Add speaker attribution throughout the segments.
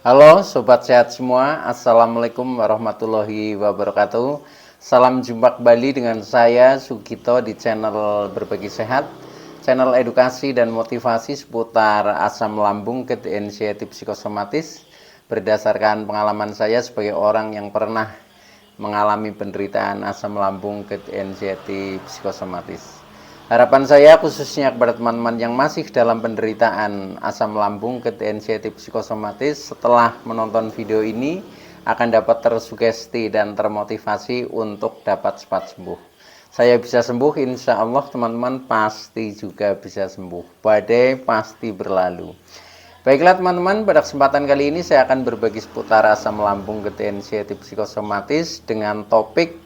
Speaker 1: Halo Sobat Sehat semua, Assalamualaikum warahmatullahi wabarakatuh. Salam jumpa kembali dengan saya Sugito di channel Berbagi Sehat, channel edukasi dan motivasi seputar asam lambung, kit anxiety psikosomatis. Berdasarkan pengalaman saya sebagai orang yang pernah mengalami penderitaan asam lambung, kit anxiety psikosomatis. Harapan saya khususnya kepada teman-teman yang masih dalam penderitaan asam lambung, kit anxiety psikosomatis, setelah menonton video ini akan dapat tersugesti dan termotivasi untuk dapat cepat sembuh. Saya bisa sembuh, insya Allah teman-teman pasti juga bisa sembuh. Badai pasti berlalu. Baiklah teman-teman, pada kesempatan kali ini saya akan berbagi seputar asam lambung, kit anxiety psikosomatis dengan topik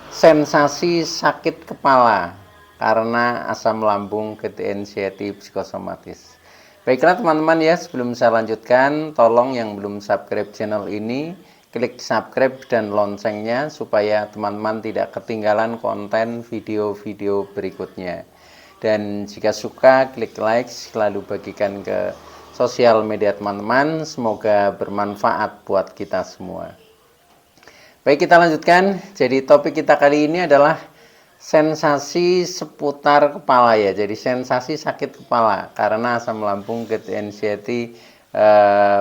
Speaker 1: sensasi sakit kepala karena asam lambung, kit anxiety psikosomatis. Baiklah teman-teman ya, sebelum saya lanjutkan, tolong yang belum subscribe channel ini, klik subscribe dan loncengnya supaya teman-teman tidak ketinggalan konten video-video berikutnya. Dan jika suka, klik like, lalu bagikan ke sosial media teman-teman, semoga bermanfaat buat kita semua. Baik, kita lanjutkan. Jadi topik kita kali ini adalah sensasi seputar kepala ya. Jadi sensasi sakit kepala karena asam lambung, kit anxiety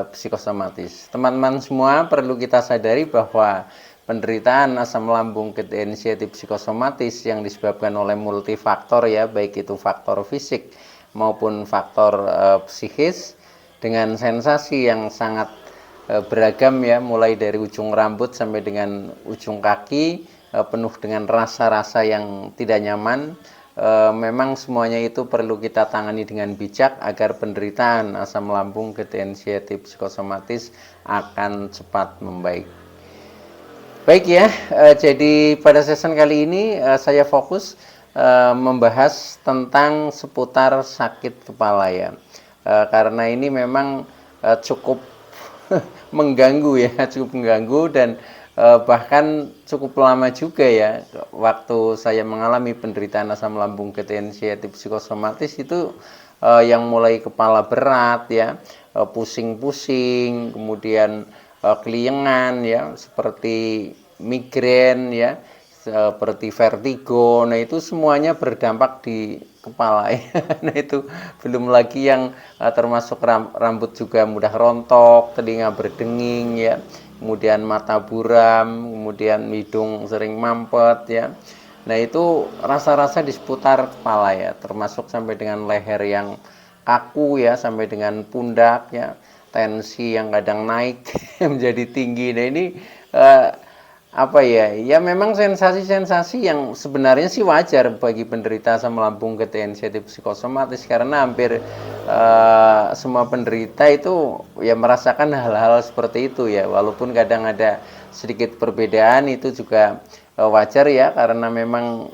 Speaker 1: psikosomatis. Teman-teman semua perlu kita sadari bahwa penderitaan asam lambung, kit anxiety psikosomatis yang disebabkan oleh multifaktor ya, baik itu faktor fisik maupun faktor psikis, dengan sensasi yang sangat beragam ya, mulai dari ujung rambut sampai dengan ujung kaki, penuh dengan rasa-rasa yang tidak nyaman. Memang semuanya itu perlu kita tangani dengan bijak agar penderitaan asam lambung, kit anxiety psikosomatis akan cepat membaik. Baik ya, jadi pada session kali ini saya fokus membahas tentang seputar sakit kepala ya, karena ini memang cukup mengganggu ya, cukup mengganggu dan bahkan cukup lama juga ya. Waktu saya mengalami penderitaan asam lambung, kit anxiety psikosomatis itu yang mulai kepala berat ya, pusing-pusing, kemudian keliengan ya, seperti migrain ya, seperti vertigo. Nah itu semuanya berdampak di kepala ya. Nah itu belum lagi yang termasuk rambut juga mudah rontok, telinga berdenging ya, kemudian mata buram, kemudian hidung sering mampet ya. Nah itu rasa-rasa di seputar kepala ya, termasuk sampai dengan leher yang kaku ya, sampai dengan pundak ya, tensi yang kadang naik menjadi tinggi. Nah ini apa ya, ya memang sensasi-sensasi yang sebenarnya sih wajar bagi penderita asam lambung, kit anxiety psikosomatis, karena hampir semua penderita itu ya merasakan hal-hal seperti itu ya, walaupun kadang ada sedikit perbedaan, itu juga wajar ya, karena memang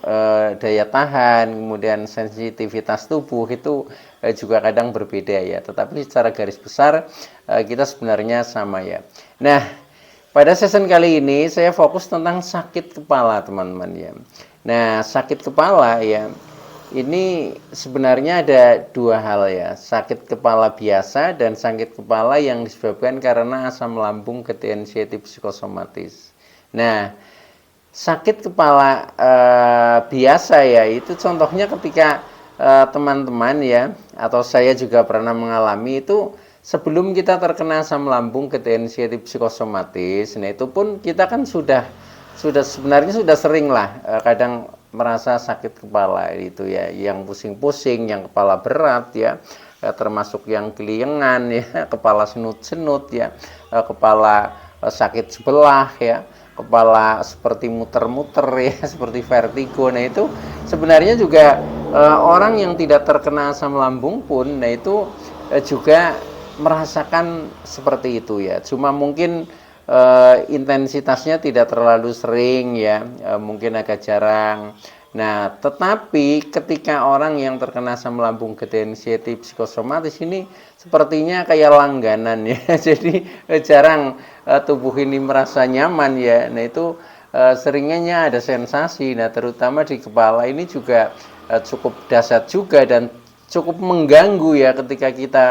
Speaker 1: daya tahan kemudian sensitivitas tubuh itu juga kadang berbeda ya, tetapi secara garis besar kita sebenarnya sama ya. Nah, pada session kali ini saya fokus tentang sakit kepala teman-teman ya. Nah, sakit kepala ya, ini sebenarnya ada dua hal ya, sakit kepala biasa dan sakit kepala yang disebabkan karena asam lambung, kit anxiety psikosomatis. Nah, sakit kepala biasa ya, itu contohnya ketika teman-teman ya, atau saya juga pernah mengalami itu. Sebelum kita terkena asam lambung, kit anxiety psikosomatis, nah itu pun kita kan sudah sebenarnya sudah sering lah kadang merasa sakit kepala itu ya, yang pusing-pusing, yang kepala berat ya, termasuk yang keliengan ya, kepala senut-senut ya, kepala sakit sebelah ya, kepala seperti muter-muter ya, seperti vertigo. Nah itu sebenarnya juga orang yang tidak terkena asam lambung pun, nah itu juga merasakan seperti itu ya, cuma mungkin intensitasnya tidak terlalu sering ya, mungkin agak jarang. Nah tetapi ketika orang yang terkena asam lambung, kit anxiety psikosomatis ini sepertinya kayak langganan ya jadi jarang tubuh ini merasa nyaman ya. Nah itu seringnya ada sensasi, nah terutama di kepala ini juga cukup dahsyat juga dan cukup mengganggu ya ketika kita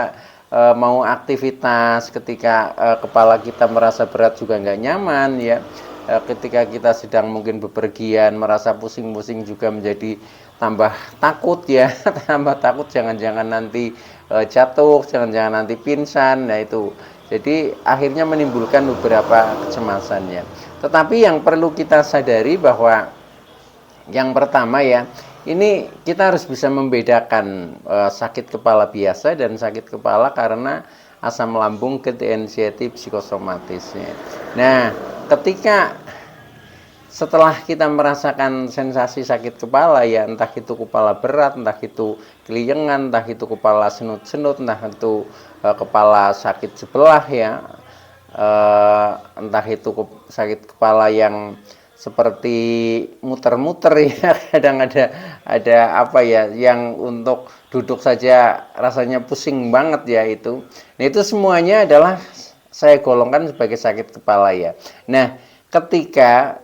Speaker 1: mau aktivitas, ketika kepala kita merasa berat juga nggak nyaman ya. Ketika kita sedang mungkin bepergian merasa pusing-pusing juga menjadi tambah takut ya, tambah takut jangan-jangan nanti jatuh, jangan-jangan nanti pingsan. Nah itu, jadi akhirnya menimbulkan beberapa kecemasannya. Tetapi yang perlu kita sadari bahwa yang pertama ya, ini kita harus bisa membedakan sakit kepala biasa dan sakit kepala karena asam lambung ketidaksensitif psikosomatisnya. Nah, ketika setelah kita merasakan sensasi sakit kepala ya, entah itu kepala berat, entah itu keliengan, entah itu kepala senut-senut, entah itu kepala sakit sebelah ya, entah itu sakit kepala yang seperti muter-muter ya, kadang ada apa ya, yang untuk duduk saja rasanya pusing banget ya itu. Nah itu semuanya adalah saya golongkan sebagai sakit kepala ya. Nah ketika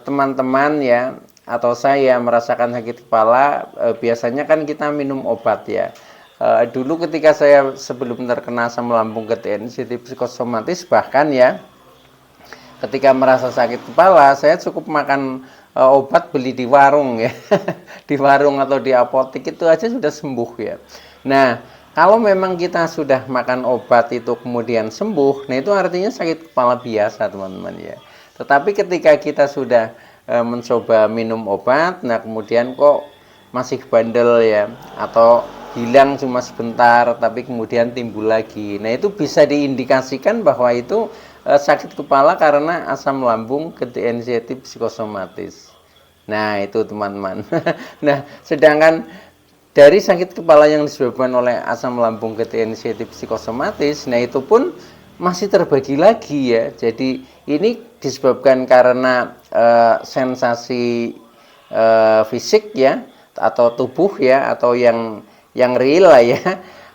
Speaker 1: teman-teman ya atau saya merasakan sakit kepala, biasanya kan kita minum obat ya. Dulu ketika saya sebelum terkena asam lambung ketidaksensitif psikosomatis, bahkan ya ketika merasa sakit kepala saya cukup makan obat beli di warung ya di warung atau di apotek itu aja sudah sembuh ya. Nah kalau memang kita sudah makan obat itu kemudian sembuh, nah itu artinya sakit kepala biasa teman-teman ya. Tetapi ketika kita sudah mencoba minum obat, nah kemudian kok masih bandel ya, atau hilang cuma sebentar tapi kemudian timbul lagi, nah itu bisa diindikasikan bahwa itu sakit kepala karena asam lambung ketidaksensitif psikosomatis. Nah itu teman-teman. Nah sedangkan dari sakit kepala yang disebabkan oleh asam lambung ketidaksensitif psikosomatis, nah itu pun masih terbagi lagi ya. Jadi ini disebabkan karena sensasi fisik ya, atau tubuh ya, atau yang real lah ya,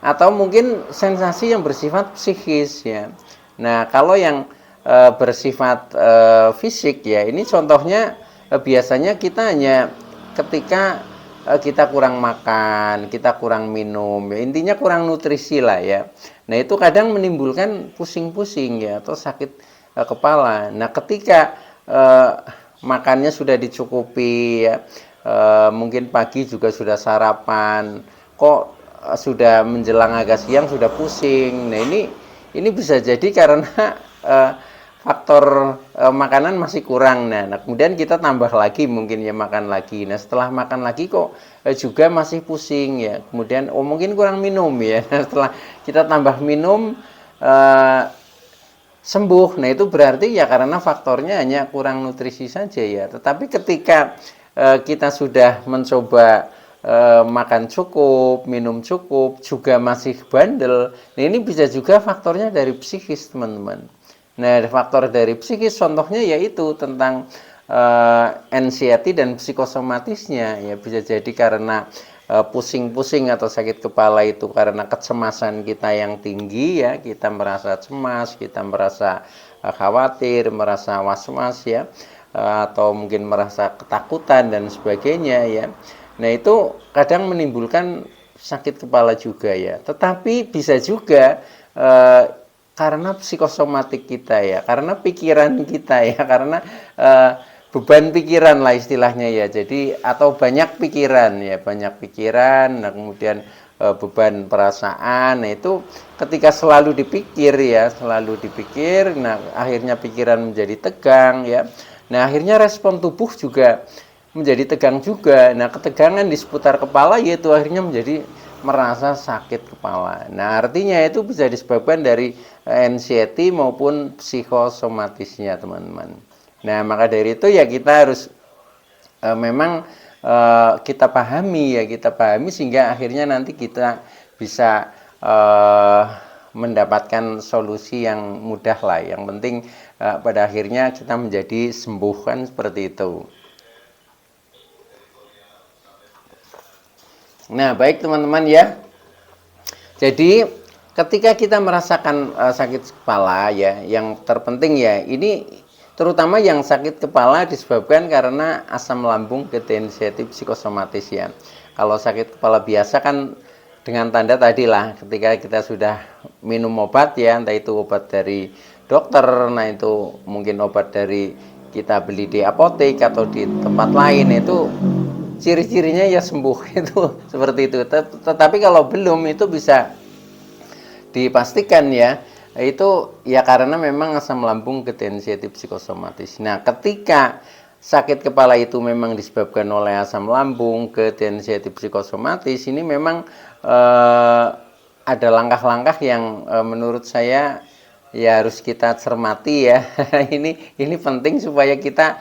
Speaker 1: atau mungkin sensasi yang bersifat psikis ya. Nah kalau yang bersifat fisik ya, ini contohnya biasanya kita hanya ketika kita kurang makan, kita kurang minum, ya intinya kurang nutrisi lah ya. Nah itu kadang menimbulkan pusing-pusing ya, atau sakit kepala. Nah ketika makannya sudah dicukupi ya, mungkin pagi juga sudah sarapan, kok sudah menjelang agak siang sudah pusing. Nah ini bisa jadi karena faktor makanan masih kurang. Nah kemudian kita tambah lagi mungkin ya, makan lagi. Nah setelah makan lagi kok juga masih pusing ya. Kemudian mungkin kurang minum ya. Nah, setelah kita tambah minum sembuh. Nah itu berarti ya karena faktornya hanya kurang nutrisi saja ya. Tetapi ketika kita sudah mencoba makan cukup, minum cukup, juga masih bandel, nah ini bisa juga faktornya dari psikis teman-teman. Nah, faktor dari psikis contohnya yaitu tentang anxiety dan psikosomatisnya ya, bisa jadi karena pusing-pusing atau sakit kepala itu karena kecemasan kita yang tinggi ya, kita merasa cemas, kita merasa khawatir, merasa was-was ya, atau mungkin merasa ketakutan dan sebagainya ya. Nah, itu kadang menimbulkan sakit kepala juga ya. Tetapi bisa juga karena psikosomatik kita ya, karena pikiran kita ya, karena beban pikiran lah istilahnya ya. Jadi atau banyak pikiran ya, banyak pikiran. Nah kemudian beban perasaan. Nah itu ketika selalu dipikir ya, selalu dipikir. Nah akhirnya pikiran menjadi tegang ya. Nah akhirnya respon tubuh juga menjadi tegang juga. Nah ketegangan di seputar kepala yaitu akhirnya menjadi merasa sakit kepala. Nah artinya itu bisa disebabkan dari anxiety maupun psikosomatisnya teman-teman. Nah maka dari itu ya kita harus memang kita pahami ya, kita pahami sehingga akhirnya nanti kita bisa mendapatkan solusi yang mudah lah. Yang penting pada akhirnya kita menjadi sembuh, kan seperti itu. Nah baik teman-teman ya, jadi ketika kita merasakan sakit kepala ya, yang terpenting ya ini terutama yang sakit kepala disebabkan karena asam lambung ketidaksensitif psikosomatis ya. Kalau sakit kepala biasa kan dengan tanda tadilah ketika kita sudah minum obat ya, entah itu obat dari dokter, nah itu mungkin obat dari kita beli di apotek atau di tempat lain, itu ciri-cirinya ya sembuh itu seperti itu. Tetapi kalau belum, itu bisa dipastikan ya, itu ya karena memang asam lambung ketensiatif psikosomatis. Nah, ketika sakit kepala itu memang disebabkan oleh asam lambung ketensiatif psikosomatis, ini memang ada langkah-langkah yang menurut saya ya harus kita cermati ya. Ini penting supaya kita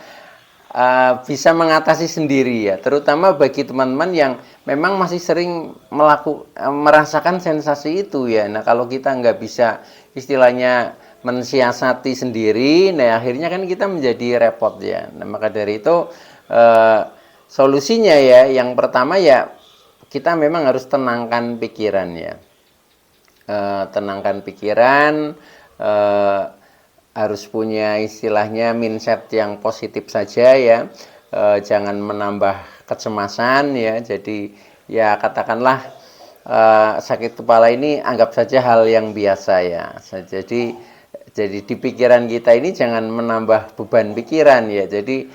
Speaker 1: bisa mengatasi sendiri ya, terutama bagi teman-teman yang memang masih sering merasakan sensasi itu ya. Nah, kalau kita nggak bisa istilahnya mensiasati sendiri, nah akhirnya kan kita menjadi repot ya. Nah, maka dari itu solusinya ya, yang pertama ya kita memang harus tenangkan pikiran ya. Tenangkan pikiran, harus punya istilahnya mindset yang positif saja ya, jangan menambah kecemasan ya. Jadi ya katakanlah sakit kepala ini anggap saja hal yang biasa ya. Jadi di pikiran kita ini jangan menambah beban pikiran ya. Jadi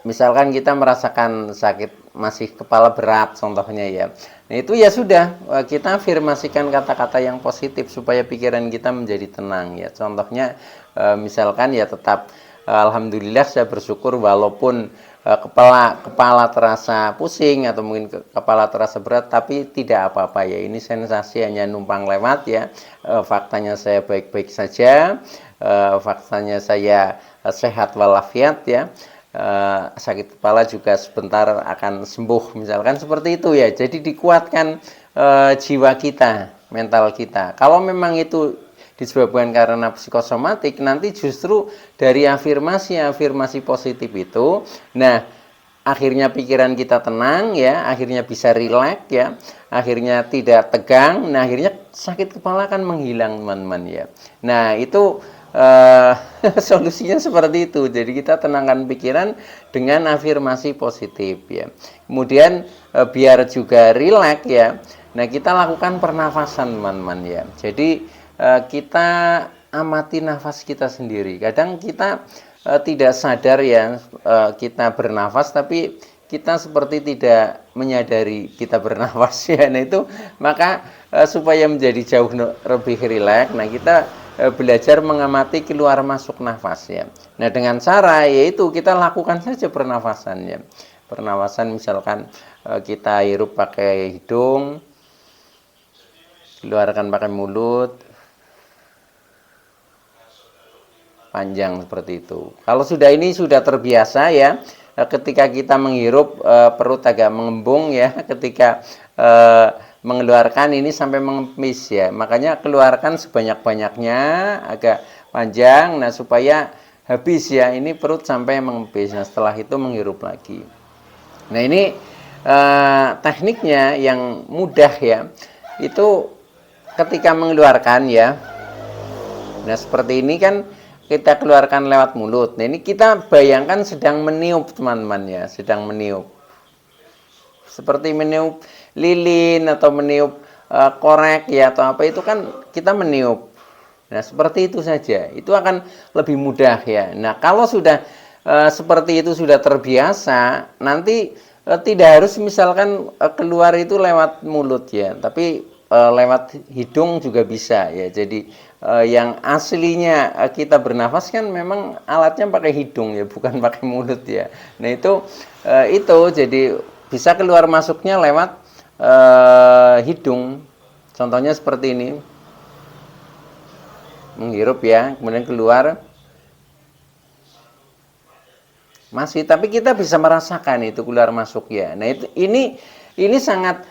Speaker 1: misalkan kita merasakan sakit masih kepala berat contohnya ya, nah itu ya sudah, kita afirmasikan kata-kata yang positif supaya pikiran kita menjadi tenang ya. Contohnya misalkan ya tetap alhamdulillah saya bersyukur walaupun kepala terasa pusing atau mungkin kepala terasa berat, tapi tidak apa-apa ya, ini sensasi hanya numpang lewat ya. Faktanya saya baik-baik saja, faktanya saya sehat walafiat ya. Sakit kepala juga sebentar akan sembuh, misalkan seperti itu ya. Jadi dikuatkan jiwa kita, mental kita. Kalau memang itu disebabkan karena psikosomatik, nanti justru dari afirmasi positif itu, nah akhirnya pikiran kita tenang ya, akhirnya bisa rileks ya, akhirnya tidak tegang, nah akhirnya sakit kepala akan menghilang teman-teman ya. Nah itu solusinya seperti itu. Jadi kita tenangkan pikiran dengan afirmasi positif ya. Kemudian biar juga rileks ya, nah kita lakukan pernafasan teman-teman ya. Jadi kita amati nafas kita sendiri. Kadang kita tidak sadar ya, kita bernafas tapi kita seperti tidak menyadari kita bernafas ya. Nah itu maka supaya menjadi jauh lebih rileks, nah kita belajar mengamati keluar masuk nafas ya. Nah dengan cara yaitu kita lakukan saja pernafasan ya. Pernafasan misalkan kita hirup pakai hidung, keluarkan pakai mulut, panjang seperti itu. Kalau sudah ini sudah terbiasa ya, ketika kita menghirup perut agak mengembung ya, ketika mengeluarkan ini sampai mengempis ya, makanya keluarkan sebanyak-banyaknya agak panjang, nah supaya habis ya, ini perut sampai mengempis. Nah setelah itu menghirup lagi. Nah ini tekniknya yang mudah ya, itu ketika mengeluarkan ya, nah seperti ini kan kita keluarkan lewat mulut. Nah ini kita bayangkan sedang meniup teman-teman ya, sedang meniup seperti meniup lilin atau meniup korek ya atau apa, itu kan kita meniup. Nah seperti itu saja, itu akan lebih mudah ya. Nah kalau sudah seperti itu sudah terbiasa, nanti tidak harus misalkan keluar itu lewat mulut ya, tapi lewat hidung juga bisa ya. Jadi yang aslinya kita bernafas kan memang alatnya pakai hidung ya, bukan pakai mulut ya. Nah itu jadi bisa keluar masuknya lewat hidung. Contohnya seperti ini, menghirup ya, kemudian keluar masih, tapi kita bisa merasakan itu keluar masuk ya. Nah itu ini sangat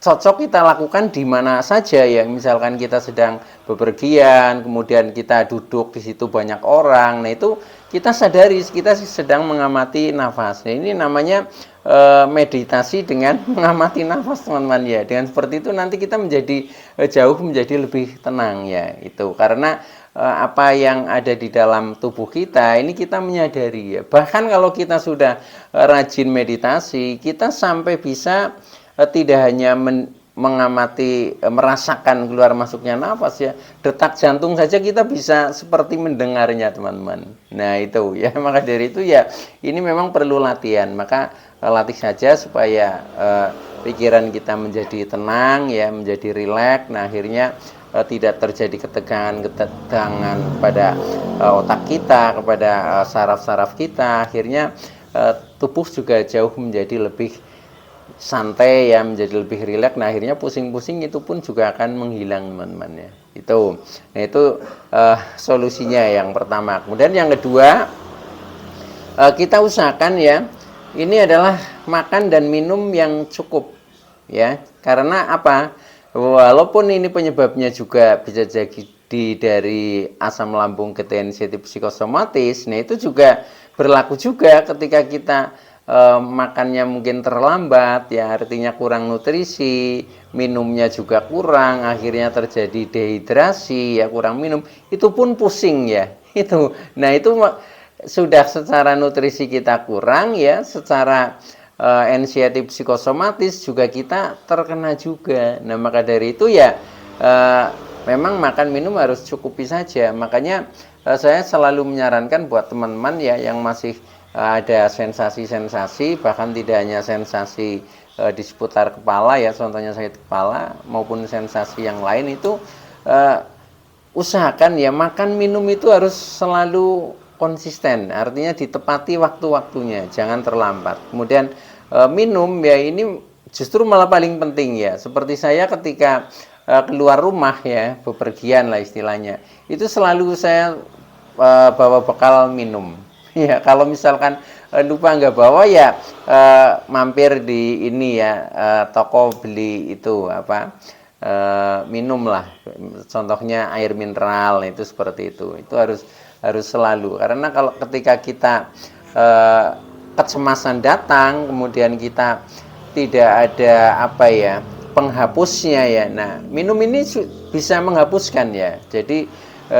Speaker 1: cocok kita lakukan di mana saja ya. Misalkan kita sedang bepergian, kemudian kita duduk di situ banyak orang, nah itu kita sadari kita sedang mengamati nafas. Nah ini namanya meditasi dengan mengamati nafas teman-teman ya. Dengan seperti itu nanti kita menjadi menjadi lebih tenang ya. Itu karena apa yang ada di dalam tubuh kita ini kita menyadari ya. Bahkan kalau kita sudah rajin meditasi, kita sampai bisa tidak hanya mengamati, merasakan keluar masuknya nafas ya, detak jantung saja kita bisa seperti mendengarnya teman-teman. Nah itu ya, maka dari itu ya ini memang perlu latihan. Maka latih saja supaya pikiran kita menjadi tenang ya, menjadi rileks. Nah akhirnya tidak terjadi ketegangan pada otak kita, kepada saraf-saraf kita. Akhirnya tubuh juga jauh menjadi lebih santai ya, menjadi lebih rileks. Nah akhirnya pusing-pusing itu pun juga akan menghilang teman-teman ya. Itu, nah itu solusinya yang pertama. Kemudian yang kedua, kita usahakan ya, ini adalah makan dan minum yang cukup ya. Karena apa? Walaupun ini penyebabnya juga bisa jadi dari asam lambung ketensiatif psikosomatis, nah itu juga berlaku juga ketika kita makannya mungkin terlambat ya, artinya kurang nutrisi, minumnya juga kurang, akhirnya terjadi dehidrasi ya, kurang minum, itu pun pusing ya. Itu. Nah, itu sudah secara nutrisi kita kurang ya, secara anxiety psikosomatis juga kita terkena juga. Nah maka dari itu ya memang makan minum harus cukupi saja. Makanya saya selalu menyarankan buat teman-teman ya yang masih ada sensasi-sensasi, bahkan tidak hanya sensasi di seputar kepala ya, contohnya sakit kepala maupun sensasi yang lain, itu usahakan ya makan minum itu harus selalu konsisten, artinya ditepati waktu-waktunya, jangan terlambat. Kemudian minum ya ini justru malah paling penting ya. Seperti saya ketika keluar rumah ya, bepergian lah istilahnya, itu selalu saya bawa bekal minum. Ya kalau misalkan lupa nggak bawa ya mampir di ini ya, toko beli itu apa, minum lah. Contohnya air mineral itu seperti itu harus selalu, karena kalau ketika kita kecemasan datang, kemudian kita tidak ada apa ya penghapusnya ya. Nah minum ini bisa menghapuskan ya. Jadi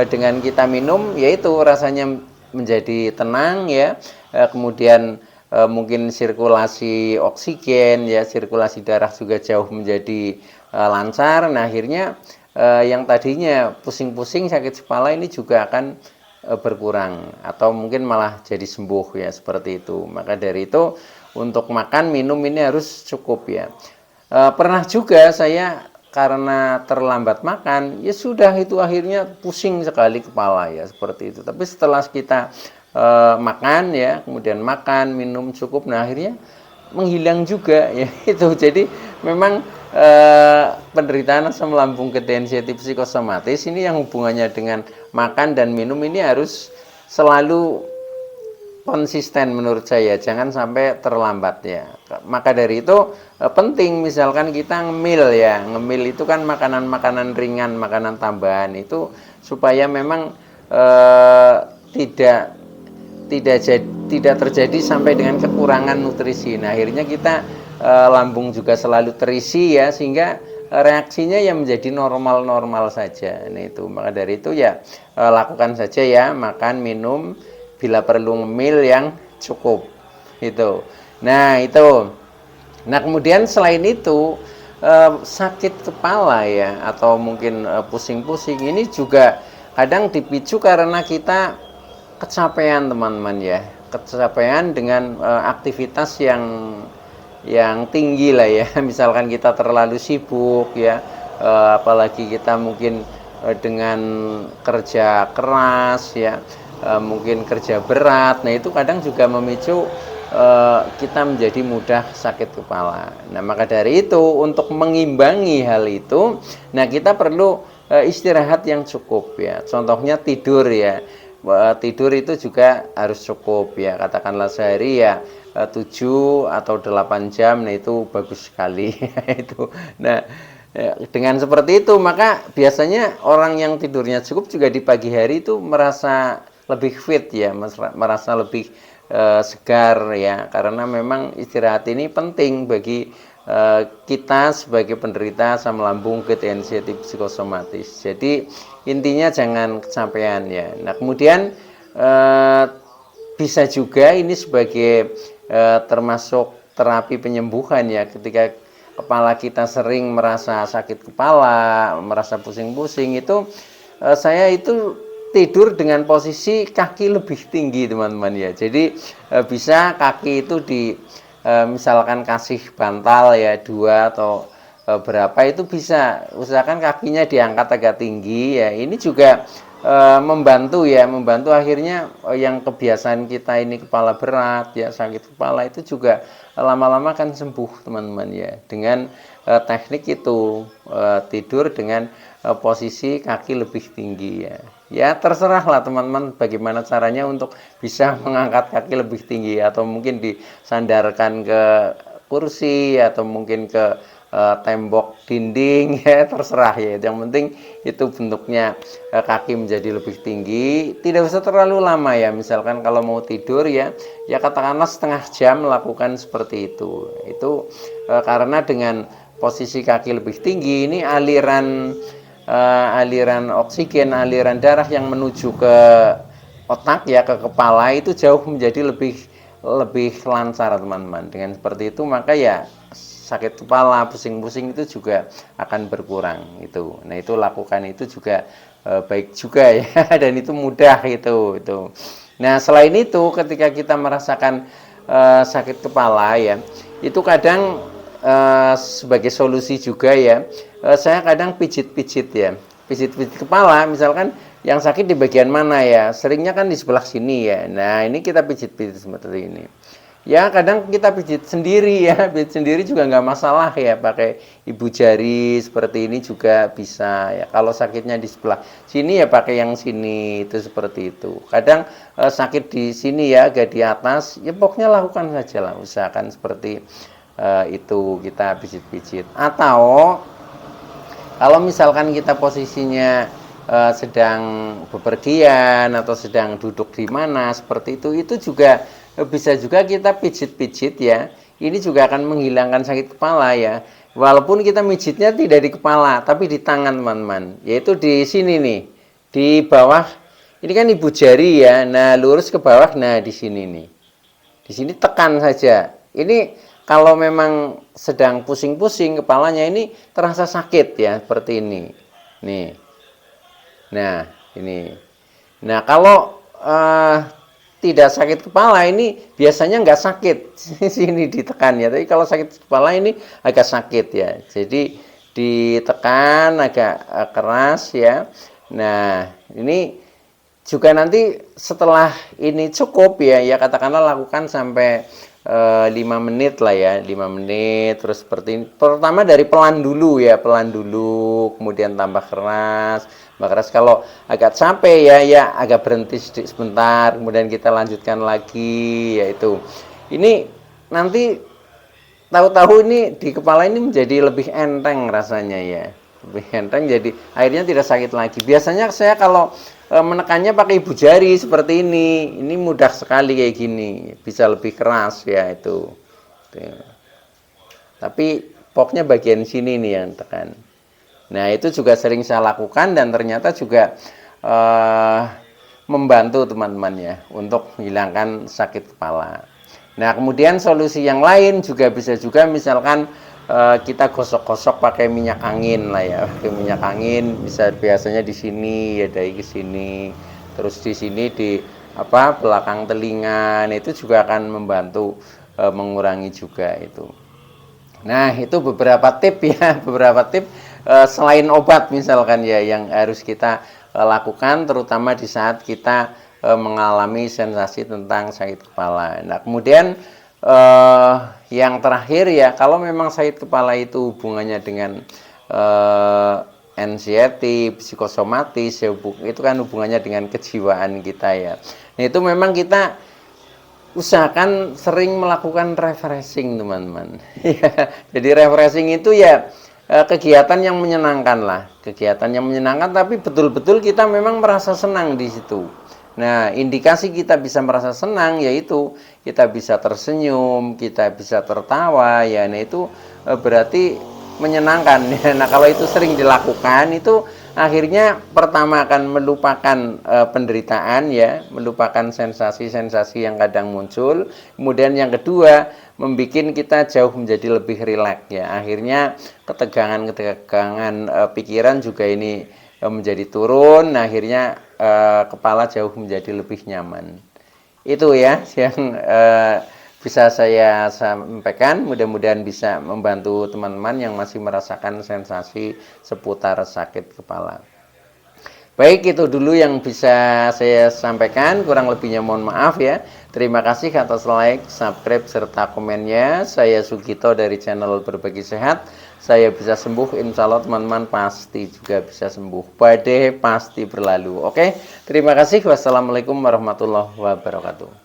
Speaker 1: dengan kita minum yaitu rasanya menjadi tenang ya, kemudian mungkin sirkulasi oksigen ya, sirkulasi darah juga jauh menjadi lancar. Nah akhirnya yang tadinya pusing-pusing sakit kepala ini juga akan berkurang atau mungkin malah jadi sembuh ya, seperti itu. Maka dari itu untuk makan minum ini harus cukup ya. Pernah juga saya karena terlambat makan ya sudah itu akhirnya pusing sekali kepala ya, seperti itu. Tapi setelah kita makan ya, kemudian makan minum cukup, nah akhirnya menghilang juga ya itu. Jadi memang penderitaan asam lambung ketensiatif psikosomatis ini yang hubungannya dengan makan dan minum ini harus selalu konsisten menurut saya, jangan sampai terlambat ya. Maka dari itu penting misalkan kita ngemil ya, ngemil itu kan makanan-makanan ringan, makanan tambahan itu supaya memang tidak terjadi sampai dengan kekurangan nutrisi. Nah akhirnya kita lambung juga selalu terisi ya, sehingga reaksinya ya menjadi normal-normal saja. Nah itu, maka dari itu ya lakukan saja ya, makan minum, bila perlu ngemil yang cukup itu. Nah itu. Nah kemudian selain itu sakit kepala ya, atau mungkin pusing-pusing ini juga kadang dipicu karena kita kecapean teman-teman ya, kecapean dengan aktivitas yang tinggi lah ya. Misalkan kita terlalu sibuk ya, apalagi kita mungkin dengan kerja keras ya, mungkin kerja berat. Nah itu kadang juga memicu kita menjadi mudah sakit kepala. Nah maka dari itu untuk mengimbangi hal itu, nah kita perlu istirahat yang cukup ya. Contohnya tidur ya. Tidur itu juga harus cukup ya, katakanlah sehari ya 7 atau 8 jam, nah itu bagus sekali itu. Nah dengan seperti itu maka biasanya orang yang tidurnya cukup juga di pagi hari itu merasa lebih fit ya, merasa lebih segar ya, karena memang istirahat ini penting bagi kita sebagai penderita asam lambung ketensiatif psikosomatis. Jadi intinya jangan kecapean ya. Nah kemudian bisa juga ini sebagai termasuk terapi penyembuhan ya, ketika kepala kita sering merasa sakit kepala, merasa pusing-pusing, itu saya itu tidur dengan posisi kaki lebih tinggi teman-teman ya. Jadi bisa kaki itu di misalkan kasih bantal ya 2 atau berapa itu bisa, usahakan kakinya diangkat agak tinggi ya. Ini juga membantu ya, membantu akhirnya yang kebiasaan kita ini kepala berat ya, sakit kepala itu juga lama-lama kan sembuh teman-teman ya, dengan teknik itu tidur dengan posisi kaki lebih tinggi ya. Ya terserah lah teman-teman bagaimana caranya untuk bisa mengangkat kaki lebih tinggi, atau mungkin disandarkan ke kursi atau mungkin ke tembok dinding ya, terserah ya. Yang penting itu bentuknya kaki menjadi lebih tinggi, tidak usah terlalu lama ya. Misalkan kalau mau tidur ya, ya katakanlah setengah jam melakukan seperti itu. Itu karena dengan posisi kaki lebih tinggi ini aliran oksigen, aliran darah yang menuju ke otak ya, ke kepala itu jauh menjadi lebih lancar teman-teman. Dengan seperti itu maka ya sakit kepala, pusing-pusing itu juga akan berkurang itu. Nah, itu lakukan itu juga baik juga ya dan itu mudah itu. Nah, selain itu ketika kita merasakan sakit kepala ya, itu kadang sebagai solusi juga ya, saya kadang pijit-pijit ya. Pijit-pijit kepala, misalkan yang sakit di bagian mana ya? Seringnya kan di sebelah sini ya. Nah, ini kita pijit-pijit seperti ini. Ya kadang kita pijit sendiri ya, pijit sendiri juga nggak masalah ya, pakai ibu jari seperti ini juga bisa ya. Kalau sakitnya di sebelah sini ya pakai yang sini, itu seperti itu. Kadang sakit di sini ya, agak di atas, ya pokoknya lakukan saja lah, usahakan seperti itu kita pijit-pijit. Atau kalau misalkan kita posisinya sedang bepergian atau sedang duduk di mana seperti itu juga bisa juga kita pijit-pijit ya. Ini juga akan menghilangkan sakit kepala ya. Walaupun kita mijitnya tidak di kepala, tapi di tangan teman-teman. Yaitu di sini nih, di bawah. Ini kan ibu jari ya. Nah, lurus ke bawah. Nah, di sini nih. Di sini tekan saja. Ini kalau memang sedang pusing-pusing kepalanya ini terasa sakit ya, seperti ini. Nih. Nah, ini. Nah, kalau tidak sakit kepala ini biasanya nggak sakit sini ditekan ya, tapi kalau sakit kepala ini agak sakit ya, jadi ditekan agak keras ya. Nah, ini juga nanti setelah ini cukup ya, katakanlah lakukan sampai 5 menit lah ya, 5 menit terus seperti ini. Pertama dari pelan dulu ya, pelan dulu, kemudian tambah keras. Kalau agak capek ya agak berhenti sebentar, kemudian kita lanjutkan lagi, yaitu ini nanti tahu-tahu ini di kepala ini menjadi lebih enteng rasanya ya, lebih enteng, jadi akhirnya tidak sakit lagi. Biasanya saya kalau menekannya pakai ibu jari seperti ini mudah sekali kayak gini, bisa lebih keras ya itu. Tapi pokoknya bagian sini nih yang tekan. Nah, itu juga sering saya lakukan dan ternyata juga membantu teman-teman ya untuk menghilangkan sakit kepala. Nah, kemudian solusi yang lain juga bisa juga, misalkan kita gosok-gosok pakai minyak angin lah ya, pakai minyak angin, bisa biasanya di sini ya, dari ke sini, terus di sini di belakang telinga. Nah, itu juga akan membantu mengurangi juga itu. Nah, itu beberapa tip ya, beberapa tip selain obat misalkan ya, yang harus kita lakukan terutama di saat kita mengalami sensasi tentang sakit kepala. Nah, kemudian yang terakhir ya, kalau memang sakit kepala itu hubungannya dengan anxiety, psikosomatis ya, itu kan hubungannya dengan kejiwaan kita ya. Nah, itu memang kita usahakan sering melakukan refreshing teman-teman. Jadi refreshing itu ya kegiatan yang menyenangkan lah, kegiatan yang menyenangkan, tapi betul-betul kita memang merasa senang di situ. Nah, indikasi kita bisa merasa senang yaitu kita bisa tersenyum, kita bisa tertawa ya. Nah, itu berarti menyenangkan ya. Nah, kalau itu sering dilakukan itu akhirnya pertama akan melupakan penderitaan ya, melupakan sensasi-sensasi yang kadang muncul. Kemudian yang kedua membuat kita jauh menjadi lebih rileks ya. Akhirnya ketegangan-ketegangan pikiran juga ini menjadi turun, akhirnya kepala jauh menjadi lebih nyaman. Itu ya yang bisa saya sampaikan, mudah-mudahan bisa membantu teman-teman yang masih merasakan sensasi seputar sakit kepala. Baik, itu dulu yang bisa saya sampaikan, kurang lebihnya mohon maaf ya. Terima kasih atas like, subscribe, serta komennya. Saya Sugito dari channel Berbagi Sehat. Saya bisa sembuh, insya Allah teman-teman pasti juga bisa sembuh. Badai pasti berlalu. Oke, terima kasih. Wassalamualaikum warahmatullahi wabarakatuh.